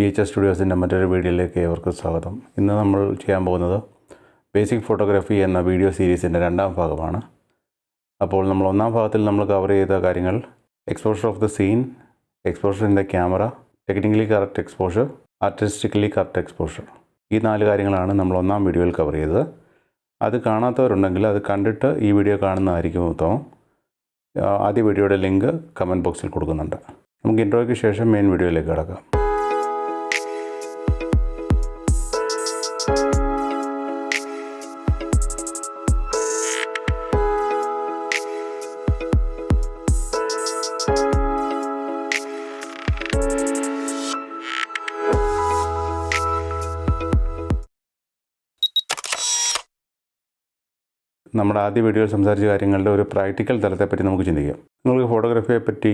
VHS സ്റ്റുഡിയോസിൻ്റെ മറ്റൊരു വീഡിയോയിലേക്ക് ഏവർക്കും സ്വാഗതം. ഇന്ന് നമ്മൾ ചെയ്യാൻ പോകുന്നത് ബേസിക് ഫോട്ടോഗ്രാഫി എന്ന വീഡിയോ സീരീസിൻ്റെ രണ്ടാം ഭാഗമാണ്. അപ്പോൾ നമ്മൾ ഒന്നാം ഭാഗത്തിൽ നമ്മൾ കവർ ചെയ്ത കാര്യങ്ങൾ exposure of the scene, exposure in the camera, technically correct exposure, artistically correct exposure. ഈ 4 കാര്യങ്ങളാണ് നമ്മൾ ഒന്നാം വീഡിയോയിൽ കവർ ചെയ്തത്. അത് കാണാത്തവരുണ്ടെങ്കിൽ അത് കണ്ടിട്ട് ഈ വീഡിയോ കാണുന്നതായിരിക്കും ഉത്തമം. ആദ്യ വീഡിയോയുടെ ലിങ്ക് കമൻറ്റ് ബോക്സിൽ കൊടുക്കുന്നുണ്ട്. നമുക്ക് ഇൻട്രോയ്ക്ക് ശേഷം മെയിൻ വീഡിയോയിലേക്ക് കിടക്കാം. നമ്മുടെ ആദ്യ വീഡിയോയിൽ സംസാരിച്ച കാര്യങ്ങളുടെ ഒരു പ്രാക്ടിക്കൽ തലത്തെപ്പറ്റി നമുക്ക് ചിന്തിക്കാം. നിങ്ങൾക്ക് ഫോട്ടോഗ്രാഫിയെ പറ്റി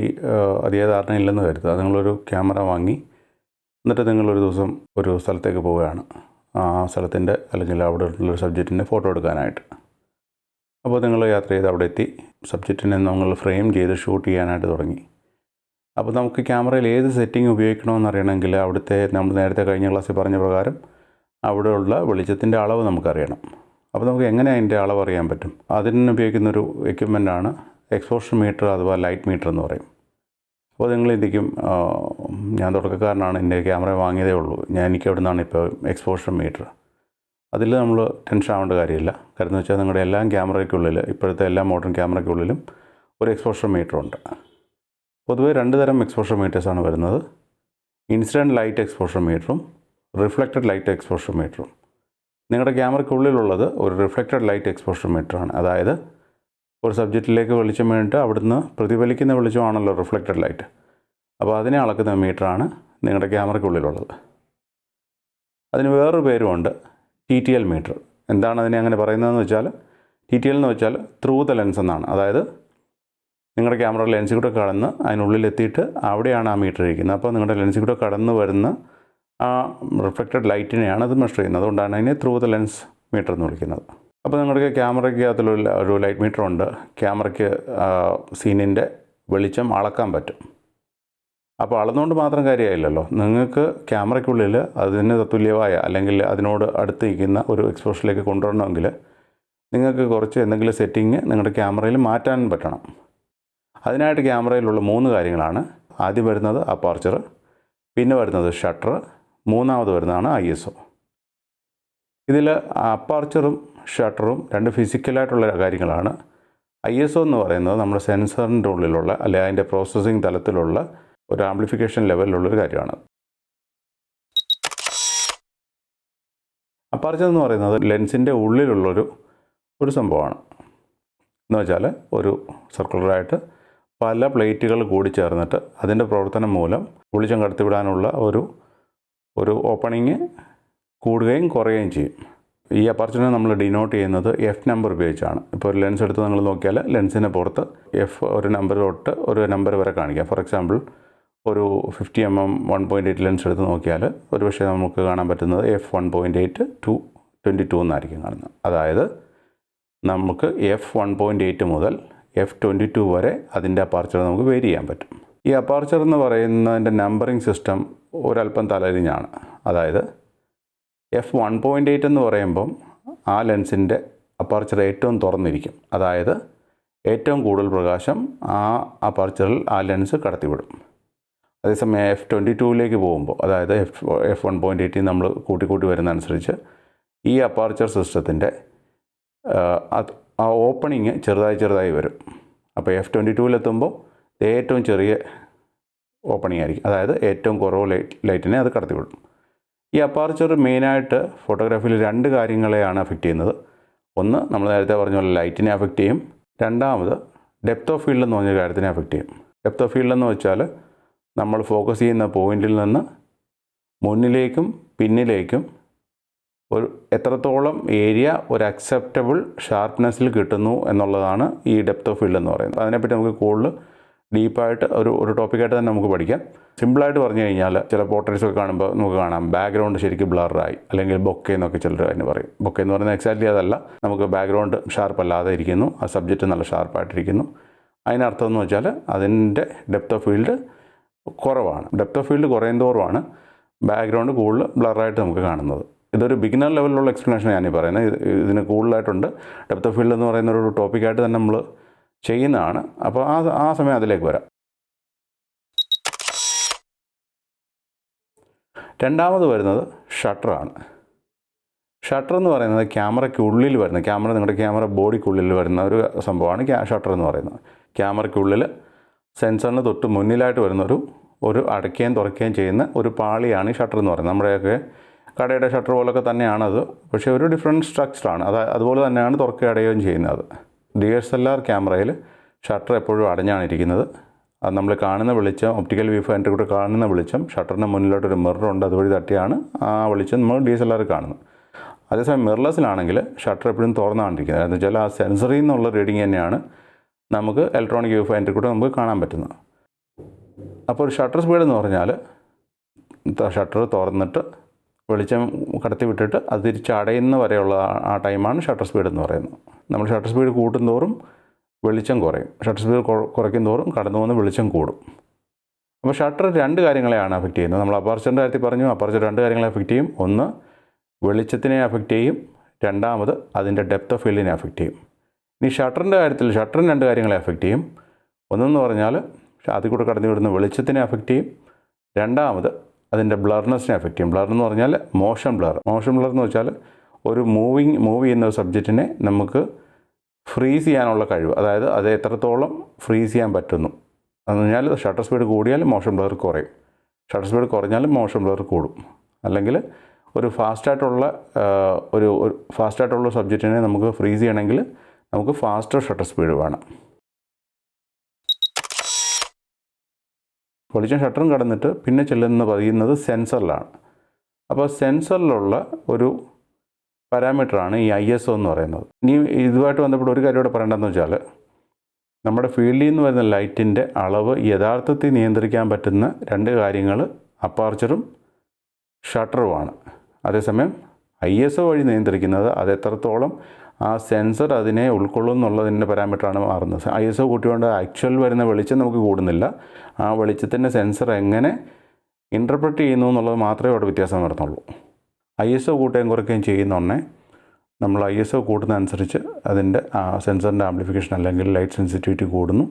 അധിക ധാരണയില്ലെന്ന് കരുതുക. നിങ്ങളൊരു ക്യാമറ വാങ്ങി എന്നിട്ട് നിങ്ങളൊരു ദിവസം ഒരു സ്ഥലത്തേക്ക് പോവുകയാണ്. ആ സ്ഥലത്തിൻ്റെ അല്ലെങ്കിൽ അവിടെ ഉള്ളൊരു സബ്ജക്റ്റിൻ്റെ ഫോട്ടോ എടുക്കാനായിട്ട്. അപ്പോൾ നിങ്ങൾ യാത്ര ചെയ്ത് അവിടെ എത്തി സബ്ജക്റ്റിനെ നമ്മൾ ഫ്രെയിം ചെയ്ത് ഷൂട്ട് ചെയ്യാനായിട്ട് തുടങ്ങി. അപ്പോൾ നമുക്ക് ക്യാമറയിൽ ഏത് സെറ്റിംഗ് ഉപയോഗിക്കണമെന്ന് അറിയണമെങ്കിൽ അവിടുത്തെ നമ്മൾ നേരത്തെ കഴിഞ്ഞ ക്ലാസ്സിൽ പറഞ്ഞ പ്രകാരം അവിടെയുള്ള വെളിച്ചത്തിൻ്റെ അളവ് നമുക്കറിയണം. അപ്പോൾ നമുക്ക് എങ്ങനെ അതിൻ്റെ അളവ് അറിയാൻ പറ്റും? അതിന് ഉപയോഗിക്കുന്നൊരു എക്യുപ്മെൻ്റാണ് എക്സ്പോഷർ മീറ്റർ അഥവാ ലൈറ്റ് മീറ്റർ എന്ന് പറയും. അപ്പോൾ നിങ്ങൾ ചിന്തിക്കും, ഞാൻ തുടക്കക്കാരനാണ്, എൻ്റെ ക്യാമറ വാങ്ങിയതേ ഉള്ളൂ, എനിക്ക് എവിടെ നിന്നാണ് ഇപ്പോൾ എക്സ്പോഷർ മീറ്റർ? അതിൽ നമ്മൾ ടെൻഷൻ ആവേണ്ട കാര്യമില്ല. കാരണം എന്ന് വെച്ചാൽ നിങ്ങളുടെ എല്ലാ ക്യാമറയ്ക്കുള്ളിൽ, ഇപ്പോഴത്തെ എല്ലാ മോഡേൺ ക്യാമറയ്ക്കുള്ളിലും ഒരു എക്സ്പോഷർ മീറ്റർ ഉണ്ട്. പൊതുവേ 2 തരം എക്സ്പോഷർ മീറ്റേഴ്സാണ് വരുന്നത്. ഇൻസിഡൻറ്റ് ലൈറ്റ് എക്സ്പോഷർ മീറ്ററും റിഫ്ലക്റ്റഡ് ലൈറ്റ് എക്സ്പോഷർ മീറ്ററും. നിങ്ങളുടെ ക്യാമറയ്ക്കുള്ളിലുള്ളത് ഒരു റിഫ്ലക്റ്റഡ് ലൈറ്റ് എക്സ്പോഷർ മീറ്ററാണ്. അതായത് ഒരു സബ്ജക്റ്റിലേക്ക് വെളിച്ചം വീണിട്ട് അവിടുന്ന് പ്രതിഫലിക്കുന്ന വെളിച്ചമാണല്ലോ റിഫ്ലക്റ്റഡ് ലൈറ്റ്. അപ്പോൾ അതിനെ അളക്കുന്ന മീറ്ററാണ് നിങ്ങളുടെ ക്യാമറയ്ക്കുള്ളിലുള്ളത്. അതിന് വേറൊരു പേരുമുണ്ട്, TTL മീറ്റർ. എന്താണ് അതിനെ അങ്ങനെ പറയുന്നതെന്ന് വെച്ചാൽ, TTL എന്ന് വെച്ചാൽ ത്രൂ ദ ലെൻസ് എന്നാണ്. അതായത് നിങ്ങളുടെ ക്യാമറ ലെൻസിൽ കൂടെ കടന്ന് അതിനുള്ളിലെത്തിയിട്ട് അവിടെയാണ് ആ മീറ്റർ ഇരിക്കുന്നത്. അപ്പോൾ നിങ്ങളുടെ ലെൻസിൽ കൂടെ കടന്ന് വരുന്ന ആ റിഫ്ലക്റ്റഡ് ലൈറ്റിനെയാണ് അത് മെഷർ ചെയ്യുന്നത്. അതുകൊണ്ടാണ് അതിനെ ത്രൂ ദ ലെൻസ് മീറ്റർ എന്ന് വിളിക്കുന്നത്. അപ്പോൾ നിങ്ങൾക്ക് ക്യാമറയ്ക്ക് അതിലുള്ള ഒരു ലൈറ്റ് മീറ്റർ ഉണ്ട്. ക്യാമറയ്ക്ക് സീനിൻ്റെ വെളിച്ചം അളക്കാൻ പറ്റും. അപ്പോൾ അളന്നുകൊണ്ട് മാത്രം കാര്യമായില്ലല്ലോ. നിങ്ങൾക്ക് ക്യാമറയ്ക്കുള്ളിൽ അതിന് തത്തുല്യമായ അല്ലെങ്കിൽ അതിനോട് അടുത്ത് നിൽക്കുന്ന ഒരു എക്സ്പോഷറിലേക്ക് കൊണ്ടുവരണമെങ്കിൽ നിങ്ങൾക്ക് കുറച്ച് എന്തെങ്കിലും സെറ്റിങ് നിങ്ങളുടെ ക്യാമറയിൽ മാറ്റാൻ പറ്റണം. അതിനായിട്ട് ക്യാമറയിലുള്ള 3 കാര്യങ്ങളാണ്. ആദ്യം വരുന്നത് അപ്പർച്ചർ, പിന്നെ വരുന്നത് ഷട്ടർ, മൂന്നാമത് വരുന്നതാണ് ISO. ഇതിൽ അപ്പർച്ചറും ഷട്ടറും 2 ഫിസിക്കലായിട്ടുള്ള കാര്യങ്ങളാണ്. ISO എന്ന് പറയുന്നത് നമ്മുടെ സെൻസറിൻ്റെ ഉള്ളിലുള്ള അല്ലെങ്കിൽ അതിൻ്റെ പ്രോസസ്സിംഗ് തലത്തിലുള്ള ഒരു ആംപ്ലിഫിക്കേഷൻ ലെവലിലുള്ളൊരു കാര്യമാണ്. അപ്പർച്ചർ എന്ന് പറയുന്നത് ലെൻസിൻ്റെ ഉള്ളിലുള്ളൊരു സംഭവമാണ്. എന്ന് വെച്ചാൽ ഒരു സർക്കുലറായിട്ട് പല പ്ലേറ്റുകൾ കൂടി ചേർന്നിട്ട് അതിൻ്റെ പ്രവർത്തനം മൂലം വെളിച്ചം കടത്തിവിടാനുള്ള ഒരു ഓപ്പണിങ് കൂടുകയും കുറയുകയും ചെയ്യും. ഈ അപ്പർച്ചറിനെ നമ്മൾ ഡിനോട്ട് ചെയ്യുന്നത് F നമ്പർ ഉപയോഗിച്ചാണ്. ഇപ്പോൾ ഒരു ലെൻസ് എടുത്ത് നിങ്ങൾ നോക്കിയാൽ ലെൻസിന് പുറത്ത് F ഒരു നമ്പർ തൊട്ട് ഒരു നമ്പർ വരെ കാണിക്കാം. ഫോർ എക്സാമ്പിൾ ഒരു 50mm 1.8 ലെൻസ് എടുത്ത് നോക്കിയാൽ ഒരു പക്ഷേ നമുക്ക് കാണാൻ പറ്റുന്നത് F1.8 to 22 എന്നായിരിക്കും കാണുന്നത്. അതായത് നമുക്ക് F1.8 മുതൽ F22 വരെ അതിൻ്റെ അപ്പർച്ചർ നമുക്ക് വേരി ചെയ്യാൻ പറ്റും. ഈ അപ്പർച്ചർ എന്ന് പറയുന്നതിൻ്റെ നമ്പറിംഗ് സിസ്റ്റം ഒരല്പം തലതിരിഞ്ഞാണ്. അതായത് F1.8 എന്ന് പറയുമ്പം ആ ലെൻസിൻ്റെ അപ്പർച്ചർ ഏറ്റവും തുറന്നിരിക്കും. അതായത് ഏറ്റവും കൂടുതൽ പ്രകാശം ആ അപ്പർച്ചറിൽ ആ ലെൻസ് കടത്തിവിടും. അതേസമയം F22ലേക്ക് പോകുമ്പോൾ, അതായത് F1.8 നമ്മൾ കൂട്ടി വരുന്നതനുസരിച്ച് ഈ അപ്പർച്ചർ സിസ്റ്റത്തിൻ്റെ ആ ഓപ്പണിങ് ചെറുതായി വരും. അപ്പോൾ F22-ലെത്തുമ്പോൾ ഏറ്റവും ചെറിയ ഓപ്പണിങ് ആയിരിക്കും. അതായത് ഏറ്റവും കുറവ് ലൈറ്റിനെ അത് കടത്തിവിടും. ഈ അപ്പർച്ചർ മെയിനായിട്ട് ഫോട്ടോഗ്രാഫിയിൽ 2 കാര്യങ്ങളെയാണ് അഫക്റ്റ് ചെയ്യുന്നത്. ഒന്ന്, നമ്മൾ നേരത്തെ പറഞ്ഞ പോലെ ലൈറ്റിനെ അഫക്റ്റ് ചെയ്യും. രണ്ടാമത് ഡെപ്ത് ഓഫ് ഫീൽഡ് എന്ന് പറഞ്ഞ കാര്യത്തിനെ അഫക്റ്റ് ചെയ്യും. ഡെപ്ത് ഓഫ് ഫീൽഡ് എന്ന് വെച്ചാൽ നമ്മൾ ഫോക്കസ് ചെയ്യുന്ന പോയിന്റിൽ നിന്ന് മുന്നിലേക്കും പിന്നിലേക്കും എത്രത്തോളം ഏരിയ ഒരു അക്സെപ്റ്റബിൾ ഷാർപ്നെസ്സിൽ കിട്ടുന്നു എന്നുള്ളതാണ് ഈ ഡെപ്ത് ഓഫ് ഫീൽഡ് എന്ന് പറയുന്നത്. അതിനെപ്പറ്റി നമുക്ക് കൂടുതൽ ഡീപ്പായിട്ട് ഒരു ടോപ്പിക്കായിട്ട് തന്നെ നമുക്ക് പഠിക്കാം. സിമ്പിളായിട്ട് പറഞ്ഞു കഴിഞ്ഞാൽ ചില പോർട്രേറ്റ്സൊക്കെ കാണുമ്പോൾ നമുക്ക് കാണാം ബാക്ക്ഗ്രൗണ്ട് ശരിക്കും ബ്ലറായി, അല്ലെങ്കിൽ ബൊക്കെ എന്നൊക്കെ ചിലർ അതിന് പറയും. ബൊക്കെ എന്ന് പറയുന്നത് എക്സാക്ട്ലി അതല്ല, നമുക്ക് ബാക്ക്ഗ്രൗണ്ട് ഷാർപ്പ് അല്ലാതെ ഇരിക്കുന്നു, ആ സബ്ജക്റ്റ് നല്ല ഷാർപ്പായിട്ടിരിക്കുന്നു. അതിനർത്ഥം എന്ന് വെച്ചാൽ അതിൻ്റെ ഡെപ്ത് ഓഫ് ഫീൽഡ് കുറവാണ്. ഡെപ്ത് ഓഫ് ഫീൽഡ് കുറയുന്തോറുമാണ് ബാക്ക്ഗ്രൗണ്ട് കൂടുതൽ ബ്ലറായിട്ട് നമുക്ക് കാണുന്നത്. ഇതൊരു ബിഗിനർ ലെവലിലുള്ള എക്സ്പ്ലനേഷൻ ഞാനീ പറയുന്നത്. ഇതിന് കൂടുതലായിട്ടുണ്ട്. ഡെപ്ത് ഓഫ് ഫീൽഡ് എന്ന് പറയുന്ന ഒരു ടോപ്പിക്കായിട്ട് തന്നെ നമ്മൾ ചെയ്യുന്നതാണ്. അപ്പോൾ ആ സമയം അതിലേക്ക് വരാം. രണ്ടാമത് വരുന്നത് ഷട്ടറാണ്. ഷട്ടർ എന്ന് പറയുന്നത് ക്യാമറയ്ക്കുള്ളിൽ വരുന്ന, നിങ്ങളുടെ ക്യാമറ ബോഡിക്കുള്ളിൽ വരുന്ന ഒരു സംഭവമാണ് ഷട്ടർ എന്ന് പറയുന്നത്. ക്യാമറയ്ക്കുള്ളിൽ സെൻസറിന് തൊട്ട് മുന്നിലായിട്ട് വരുന്ന ഒരു അടയ്ക്കുകയും തുറക്കുകയും ചെയ്യുന്ന ഒരു പാളിയാണ് ഈ ഷട്ടർ എന്ന് പറയുന്നത്. നമ്മുടെയൊക്കെ കടയുടെ ഷട്ടർ പോലൊക്കെ തന്നെയാണത്, പക്ഷേ ഒരു ഡിഫറെൻറ്റ് സ്ട്രക്ചറാണ്. അതുപോലെ തന്നെയാണ് തുറക്കുകയും അടയുകയും ചെയ്യുന്നത്. DSLR ക്യാമറയിൽ ഷട്ടർ എപ്പോഴും അടഞ്ഞാണ് ഇരിക്കുന്നത്. അത് നമ്മൾ കാണുന്ന വെളിച്ചം, ഒപ്റ്റിക്കൽ വ്യൂ ഫൈൻഡറിൽ കൂടെ കാണുന്ന വെളിച്ചം, ഷട്ടറിന് മുന്നിലോട്ടൊരു മിററുണ്ട്, അതുവഴി തട്ടിയാണ് ആ വെളിച്ചം നമ്മൾ DSLR കാണുന്നത്. അതേസമയം മിറർലെസ്സിലാണെങ്കിൽ ഷട്ടർ എപ്പോഴും തുറന്നാണ്ടിരിക്കുന്നത്. എന്ന് വെച്ചാൽ ആ സെൻസറിൽ നിന്നുള്ള റീഡിങ് തന്നെയാണ് നമുക്ക് ഇലക്ട്രോണിക് വ്യൂ ഫൈൻഡറിൽ കൂടെ നമുക്ക് കാണാൻ പറ്റുന്നത്. അപ്പോൾ ഒരു ഷട്ടർ സ്പീഡ് എന്ന് പറഞ്ഞാൽ ഷട്ടർ തുറന്നിട്ട് വെളിച്ചം കടത്തി വിട്ടിട്ട് അത് തിരിച്ചടയുന്ന വരെയുള്ള ആ ടൈമാണ് ഷട്ടർ സ്പീഡ് എന്ന് പറയുന്നത്. നമ്മൾ ഷട്ടർ സ്പീഡ് കൂട്ടുന്തോറും വെളിച്ചം കുറയും. ഷട്ടർ സ്പീഡ് കുറയ്ക്കും തോറും കടന്നു പോകുന്ന വെളിച്ചം കൂടും. അപ്പോൾ ഷട്ടർ രണ്ട് കാര്യങ്ങളെയാണ് അഫക്റ്റ് ചെയ്യുന്നത്. നമ്മൾ അപ്പർച്ചറിൻ്റെ കാര്യത്തിൽ പറഞ്ഞു, അപ്പർച്ചർ രണ്ട് കാര്യങ്ങളെ അഫക്റ്റ് ചെയ്യും. ഒന്ന് വെളിച്ചത്തിനെ അഫക്റ്റ് ചെയ്യും, രണ്ടാമത് അതിൻ്റെ ഡെപ്ത് ഓഫ് ഫീൽഡിനെ അഫക്റ്റ് ചെയ്യും. ഇനി ഷട്ടറിൻ്റെ കാര്യത്തിൽ ഷട്ടറിന് രണ്ട് കാര്യങ്ങളെ അഫക്റ്റ് ചെയ്യും. ഒന്നെന്ന് പറഞ്ഞാൽ അതിൽ കൂടെ കടന്നു വിടുന്ന വെളിച്ചത്തിനെ അഫക്റ്റ് ചെയ്യും, രണ്ടാമത് അതിൻ്റെ ബ്ലർനെസ്സിനെ അഫക്റ്റ് ചെയ്യും. ബ്ലർ എന്ന് പറഞ്ഞാൽ മോഷൻ ബ്ലർ എന്ന് വെച്ചാൽ ഒരു മൂവ് ചെയ്യുന്ന സബ്ജക്റ്റിനെ നമുക്ക് ഫ്രീസ് ചെയ്യാനുള്ള കഴിവ്, അതായത് അത് എത്രത്തോളം ഫ്രീസ് ചെയ്യാൻ പറ്റുന്നു എന്ന് പറഞ്ഞാൽ ഷട്ടർ സ്പീഡ് കൂടിയാൽ മോഷൻ ബ്ലർ കുറയും, ഷട്ടർ സ്പീഡ് കുറഞ്ഞാലും മോഷൻ ബ്ലർ കൂടും. അല്ലെങ്കിൽ ഒരു ഫാസ്റ്റായിട്ടുള്ള സബ്ജക്റ്റിനെ നമുക്ക് ഫ്രീസ് ചെയ്യണമെങ്കിൽ നമുക്ക് ഫാസ്റ്റർ ഷട്ടർ സ്പീഡ് വേണം. വെളിച്ചം ഷട്ടറും കടന്നിട്ട് പിന്നെ പതിയുന്നത് സെൻസറിലാണ്. അപ്പോൾ സെൻസറിലുള്ള ഒരു പാരാമീറ്ററാണ് ഈ ISO എന്ന് പറയുന്നത്. ഇനി ഇതുമായിട്ട് ബന്ധപ്പെട്ട് ഒരു കാര്യം ഇവിടെ പറയേണ്ടതെന്ന് വെച്ചാൽ, നമ്മുടെ ഫീൽഡിൽ നിന്ന് വരുന്ന ലൈറ്റിൻ്റെ അളവ് യഥാർത്ഥത്തിൽ നിയന്ത്രിക്കാൻ പറ്റുന്ന രണ്ട് കാര്യങ്ങൾ അപ്പാർച്ചറും ഷട്ടറുമാണ്. അതേസമയം ISO വഴി നിയന്ത്രിക്കുന്നത് അത് എത്രത്തോളം ആ സെൻസർ അതിനെ ഉൾക്കൊള്ളുന്നുള്ളതിൻ്റെ പാരാമീറ്ററാണ് മാറുന്നത്. ISO കൂട്ടിക്കൊണ്ട് ആക്ച്വൽ വരുന്ന വെളിച്ചം നമുക്ക് കൂടുന്നില്ല, ആ വെളിച്ചത്തിൻ്റെ സെൻസർ എങ്ങനെ ഇൻ്റർപ്രറ്റ് ചെയ്യുന്നു എന്നുള്ളത് മാത്രമേ അവിടെ വ്യത്യാസം വരുന്നുള്ളൂ. ISO കൂട്ടുകയും കുറയ്ക്കുകയും ചെയ്യുന്നൊന്നേ നമ്മൾ ISO കൂടുന്നതനുസരിച്ച് അതിൻ്റെ സെൻസറിൻ്റെ ആംപ്ലിഫിക്കേഷൻ അല്ലെങ്കിൽ ലൈറ്റ് സെൻസിറ്റിവിറ്റി കൂടുന്നു.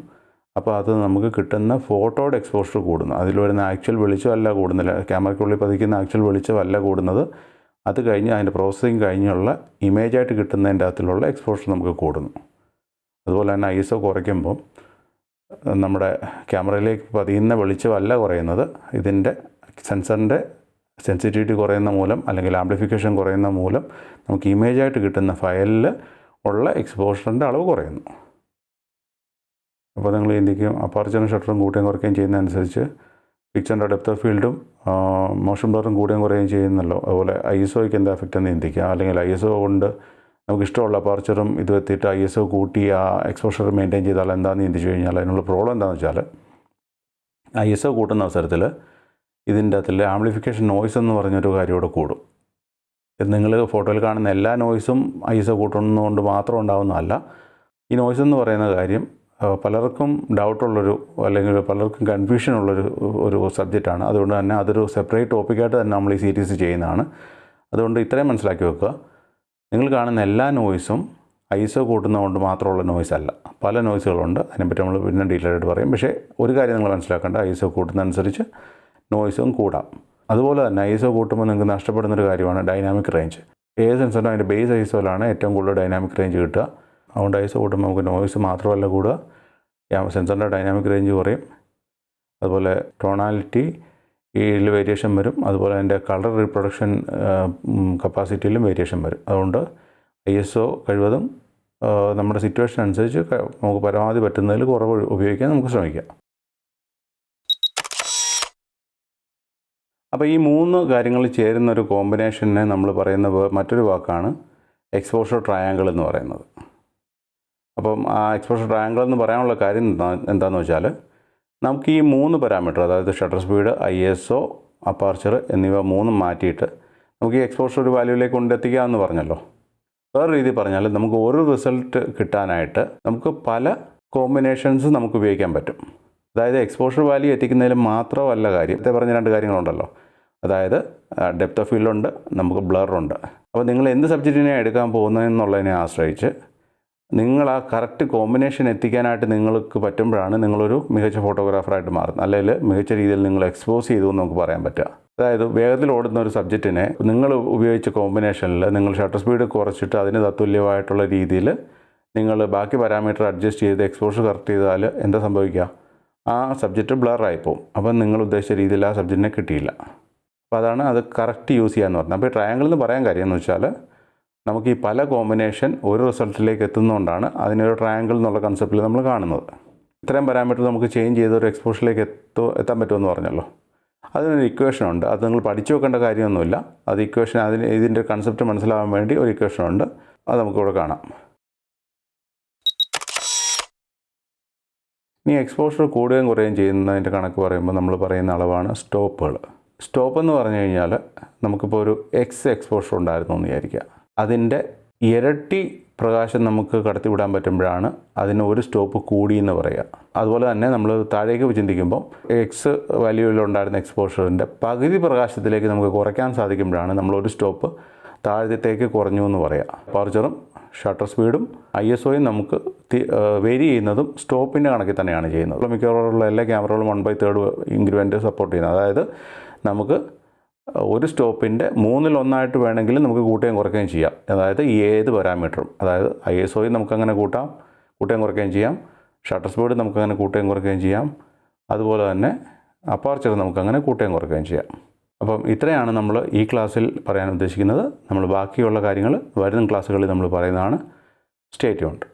അപ്പോൾ അത് നമുക്ക് കിട്ടുന്ന ഫോട്ടോയുടെ എക്സ്പോഷർ കൂടുന്നു. അതിൽ വരുന്ന ആക്ച്വൽ വെളിച്ചമല്ല കൂടുന്നില്ല, ക്യാമറയ്ക്കുള്ളിൽ പതിക്കുന്ന ആക്ച്വൽ വെളിച്ചമല്ല കൂടുന്നത്, അത് കഴിഞ്ഞ് അതിൻ്റെ പ്രോസസ്സിങ് കഴിഞ്ഞുള്ള ഇമേജായിട്ട് കിട്ടുന്നതിൻ്റെ അകത്തിലുള്ള എക്സ്പോഷർ നമുക്ക് കൂടുന്നു. അതുപോലെ തന്നെ ISO കുറയ്ക്കുമ്പോൾ നമ്മുടെ ക്യാമറയിലേക്ക് പതിയുന്ന വെളിച്ചമല്ല കുറയുന്നത്, ഇതിൻ്റെ സെൻസറിൻ്റെ സെൻസിറ്റിവിറ്റി കുറയുന്ന മൂലം അല്ലെങ്കിൽ ആംപ്ലിഫിക്കേഷൻ കുറയുന്ന മൂലം നമുക്ക് ഇമേജായിട്ട് കിട്ടുന്ന ഫയലിൽ ഉള്ള എക്സ്പോഷറിൻ്റെ അളവ് കുറയുന്നു. അപ്പോൾ നിങ്ങൾ ചിന്തിക്കും, അപ്പർച്ചറും ഷട്ടറും കൂട്ടുകയും കുറയ്ക്കുകയും ചെയ്യുന്നതനുസരിച്ച് പിക്ചറിൻ്റെ ഡെപ്ത് ഓഫ് ഫീൽഡും മോഷൻ ബ്ലറും കൂടുകയും കുറയുകയും ചെയ്യുന്നല്ലോ. അതുപോലെ ISOയ്ക്ക് എന്താ എഫക്റ്റ് എന്ന് ചിന്തിക്കുക. അല്ലെങ്കിൽ ISO കൊണ്ട് നമുക്ക് ഇഷ്ടമുള്ള അപ്പർച്ചറും ഇത് എത്തിയിട്ട് ISO കൂട്ടി ആ എക്സ്പോഷർ മെയിൻറ്റെയിൻ ചെയ്താൽ എന്താണെന്ന് ചിന്തിച്ചു കഴിഞ്ഞാൽ അതിനുള്ള പ്രോബ്ലം എന്താണെന്ന് വെച്ചാൽ, ISO കൂട്ടുന്ന അവസരത്തിൽ ഇതിൻ്റെ അകത്തിൽ ആംപ്ലിഫിക്കേഷൻ നോയ്സ് എന്ന് പറഞ്ഞൊരു കാര്യം ഇവിടെ കൂടും. ഇത് നിങ്ങൾ ഫോട്ടോയിൽ കാണുന്ന എല്ലാ നോയ്സും ISO കൂട്ടുന്നതുകൊണ്ട് മാത്രം ഉണ്ടാകുന്നതല്ല. ഈ നോയ്സ് എന്ന് പറയുന്ന കാര്യം പലർക്കും ഡൗട്ടുള്ളൊരു അല്ലെങ്കിൽ പലർക്കും കൺഫ്യൂഷനുള്ളൊരു സബ്ജക്റ്റാണ്. അതുകൊണ്ട് തന്നെ അതൊരു സെപ്പറേറ്റ് ടോപ്പിക്കായിട്ട് തന്നെ നമ്മൾ ഈ സീരീസ് ചെയ്യുന്നതാണ്. അതുകൊണ്ട് ഇത്രയും മനസ്സിലാക്കി വെക്കുക, നിങ്ങൾ കാണുന്ന എല്ലാ നോയ്സും ISO കൂട്ടുന്നതുകൊണ്ട് മാത്രമുള്ള നോയ്സ് അല്ല, പല നോയ്സുകളുണ്ട്. അതിനെപ്പറ്റി നമ്മൾ പിന്നെ ഡീറ്റെയിൽ ആയിട്ട് പറയും. പക്ഷേ ഒരു കാര്യം നിങ്ങൾ മനസ്സിലാക്കേണ്ട, ISO കൂട്ടുന്നതനുസരിച്ച് നോയ്സും കൂടാം. അതുപോലെ തന്നെ ISO കൂട്ടുമ്പോൾ നിങ്ങൾക്ക് നഷ്ടപ്പെടുന്നൊരു കാര്യമാണ് ഡൈനാമിക് റേഞ്ച്. ഏത് സെൻസറിനും അതിൻ്റെ ബേസ് ISOയിലാണ് ഏറ്റവും കൂടുതൽ ഡൈനാമിക് റേഞ്ച് കിട്ടുക. അതുകൊണ്ട് ISO കൂട്ടുമ്പോൾ നമുക്ക് നോയ്സ് മാത്രമല്ല കൂടുക, സെൻസറിൻ്റെ ഡൈനാമിക് റേഞ്ച് കുറയും. അതുപോലെ ടോണാലിറ്റിയിൽ വേരിയേഷൻ വരും. അതുപോലെ അതിൻ്റെ കളർ റീപ്രൊഡക്ഷൻ കപ്പാസിറ്റിയിലും വേരിയേഷൻ വരും. അതുകൊണ്ട് ISO കഴിവതും നമ്മുടെ സിറ്റുവേഷൻ അനുസരിച്ച് നമുക്ക് പരമാവധി പറ്റുന്നതിൽ കുറവ് ഉപയോഗിക്കാൻ നമുക്ക് ശ്രമിക്കാം. അപ്പോൾ ഈ മൂന്ന് കാര്യങ്ങൾ ചേരുന്ന ഒരു കോമ്പിനേഷനെ നമ്മൾ പറയുന്ന മറ്റൊരു വാക്കാണ് എക്സ്പോഷർ ട്രയാങ്കിൾ എന്ന് പറയുന്നത്. അപ്പം ആ എക്സ്പോഷർ ട്രയാങ്കിൾ എന്ന് പറയാനുള്ള കാര്യം എന്താണെന്ന് വെച്ചാൽ, നമുക്ക് ഈ മൂന്ന് പാരാമീറ്റർ, അതായത് ഷട്ടർ സ്പീഡ്, ISO, അപ്പർച്ചർ എന്നിവ മൂന്നും മാറ്റിയിട്ട് നമുക്ക് ഈ എക്സ്പോഷർ ഒരു വാല്യൂവിലേക്ക് കൊണ്ടെത്തിക്കാമെന്ന് പറഞ്ഞല്ലോ. വേറെ രീതി പറഞ്ഞാൽ നമുക്ക് ഒരു റിസൾട്ട് കിട്ടാനായിട്ട് നമുക്ക് പല കോമ്പിനേഷൻസ് നമുക്ക് ഉപയോഗിക്കാൻ പറ്റും. അതായത് എക്സ്പോഷർ വാല്യൂ എത്തിക്കുന്നതിൽ മാത്രമല്ല കാര്യം, നേരത്തെ പറഞ്ഞ രണ്ട് കാര്യങ്ങളുണ്ടല്ലോ, അതായത് ഡെപ്ത് ഓഫ് ഫീൽഡുണ്ട്, നമുക്ക് ബ്ലറുണ്ട്. അപ്പോൾ നിങ്ങൾ എന്ത് സബ്ജക്റ്റിനെയാണ് എടുക്കാൻ പോകുന്നതെന്നുള്ളതിനെ ആശ്രയിച്ച് നിങ്ങൾ ആ കറക്റ്റ് കോമ്പിനേഷൻ എത്തിക്കാനായിട്ട് നിങ്ങൾക്ക് പറ്റുമ്പോഴാണ് നിങ്ങളൊരു മികച്ച ഫോട്ടോഗ്രാഫറായിട്ട് മാറുന്നത്. അല്ലെങ്കിൽ മികച്ച രീതിയിൽ നിങ്ങൾ എക്സ്പോസ് ചെയ്തു എന്ന് നമുക്ക് പറയാൻ പറ്റുക. അതായത് വേഗത്തിൽ ഓടുന്ന ഒരു സബ്ജക്റ്റിനെ നിങ്ങൾ ഉപയോഗിച്ച കോമ്പിനേഷനിൽ നിങ്ങൾ ഷട്ടർ സ്പീഡ് കുറച്ചിട്ട് അതിന് തത്തുല്യമായിട്ടുള്ള രീതിയിൽ നിങ്ങൾ ബാക്കി പാരാമീറ്റർ അഡ്ജസ്റ്റ് ചെയ്ത് എക്സ്പോഷർ കറക്റ്റ് ചെയ്താൽ എന്താ സംഭവിക്കുക? ആ സബ്ജക്റ്റ് ബ്ലറായി പോകും. അപ്പം നിങ്ങൾ ഉദ്ദേശിച്ച രീതിയിൽ ആ സബ്ജക്റ്റിനെ കിട്ടിയില്ല. അപ്പോൾ അതാണ് അത് കറക്റ്റ് യൂസ് ചെയ്യാമെന്ന് പറഞ്ഞത്. അപ്പോൾ ഈ ട്രയാങ്കിൾ എന്ന് പറയാൻ കാര്യം എന്ന് വെച്ചാൽ നമുക്ക് ഈ പല കോമ്പിനേഷൻ ഒരു റിസൾട്ടിലേക്ക് എത്തുന്നതുകൊണ്ടാണ് അതിനൊരു ട്രയാങ്കിൾ എന്നുള്ള കൺസെപ്റ്റിൽ നമ്മൾ കാണുന്നത്. ഇത്രയും പാരാമീറ്റർ നമുക്ക് ചേഞ്ച് ചെയ്ത് ഒരു എക്സ്പോഷറിലേക്ക് എത്താൻ പറ്റുമെന്ന് പറഞ്ഞല്ലോ. അതിനൊരു ഇക്വേഷനുണ്ട്. അത് നിങ്ങൾ പഠിച്ചു വെക്കേണ്ട കാര്യമൊന്നുമില്ല. അത് ഇക്വേഷൻ ഇതിൻ്റെ കൺസെപ്റ്റ് മനസ്സിലാവാൻ വേണ്ടി ഒരു ഇക്വേഷനുണ്ട്. അത് നമുക്കിവിടെ കാണാം. ഇനി എക്സ്പോഷർ കൂടുകയും കുറയുകയും ചെയ്യുന്നതിൻ്റെ കണക്ക് പറയുമ്പോൾ നമ്മൾ പറയുന്ന അളവാണ് സ്റ്റോപ്പുകൾ. സ്റ്റോപ്പ് എന്ന് പറഞ്ഞു കഴിഞ്ഞാൽ നമുക്കിപ്പോൾ ഒരു എക്സ്പോഷർ ഉണ്ടായിരുന്നു എന്ന് വിചാരിക്കുക. അതിൻ്റെ ഇരട്ടി പ്രകാശം നമുക്ക് കടത്തിവിടാൻ പറ്റുമ്പോഴാണ് അതിന് ഒരു സ്റ്റോപ്പ് കൂടി എന്ന് പറയുക. അതുപോലെ തന്നെ നമ്മൾ താഴേക്ക് ചിന്തിക്കുമ്പോൾ എക്സ് വാല്യൂവിലുണ്ടായിരുന്ന എക്സ്പോഷറിൻ്റെ പകുതി പ്രകാശത്തിലേക്ക് നമുക്ക് കുറയ്ക്കാൻ സാധിക്കുമ്പോഴാണ് നമ്മളൊരു സ്റ്റോപ്പ് താഴത്തേക്ക് കുറഞ്ഞു എന്ന് പറയുക. അപ്പർച്ചറും ഷട്ടർ സ്പീഡും ISOയും നമുക്ക് വേരി ചെയ്യുന്നതും സ്റ്റോപ്പിൻ്റെ കണക്കിൽ തന്നെയാണ് ചെയ്യുന്നത്. മിക്കവാറുള്ള എല്ലാ ക്യാമറകളും 1/3 ഇൻക്രിമെൻറ്റ് സപ്പോർട്ട് ചെയ്യുന്നത്. അതായത് നമുക്ക് ഒരു സ്റ്റോപ്പിൻ്റെ 1/3 വേണമെങ്കിൽ നമുക്ക് കൂട്ടുകയും കുറയ്ക്കുകയും ചെയ്യാം. അതായത് ഏത് പാരാമീറ്ററും, അതായത് ISOയും നമുക്കങ്ങനെ കൂട്ടുകയും കുറയ്ക്കുകയും ചെയ്യാം. ഷട്ടർ സ്പീഡ് നമുക്കങ്ങനെ കൂട്ടുകയും കുറയ്ക്കുകയും ചെയ്യാം. അതുപോലെ തന്നെ അപ്പർച്ചർ നമുക്കങ്ങനെ കൂട്ടുകയും കുറയ്ക്കുകയും ചെയ്യാം. അപ്പം ഇത്രയാണ് നമ്മൾ ഈ ക്ലാസ്സിൽ പറയാൻ ഉദ്ദേശിക്കുന്നത്. നമ്മൾ ബാക്കിയുള്ള കാര്യങ്ങൾ വരുന്ന ക്ലാസ്സുകളിൽ നമ്മൾ പറയുന്നതാണ്. Stay tuned.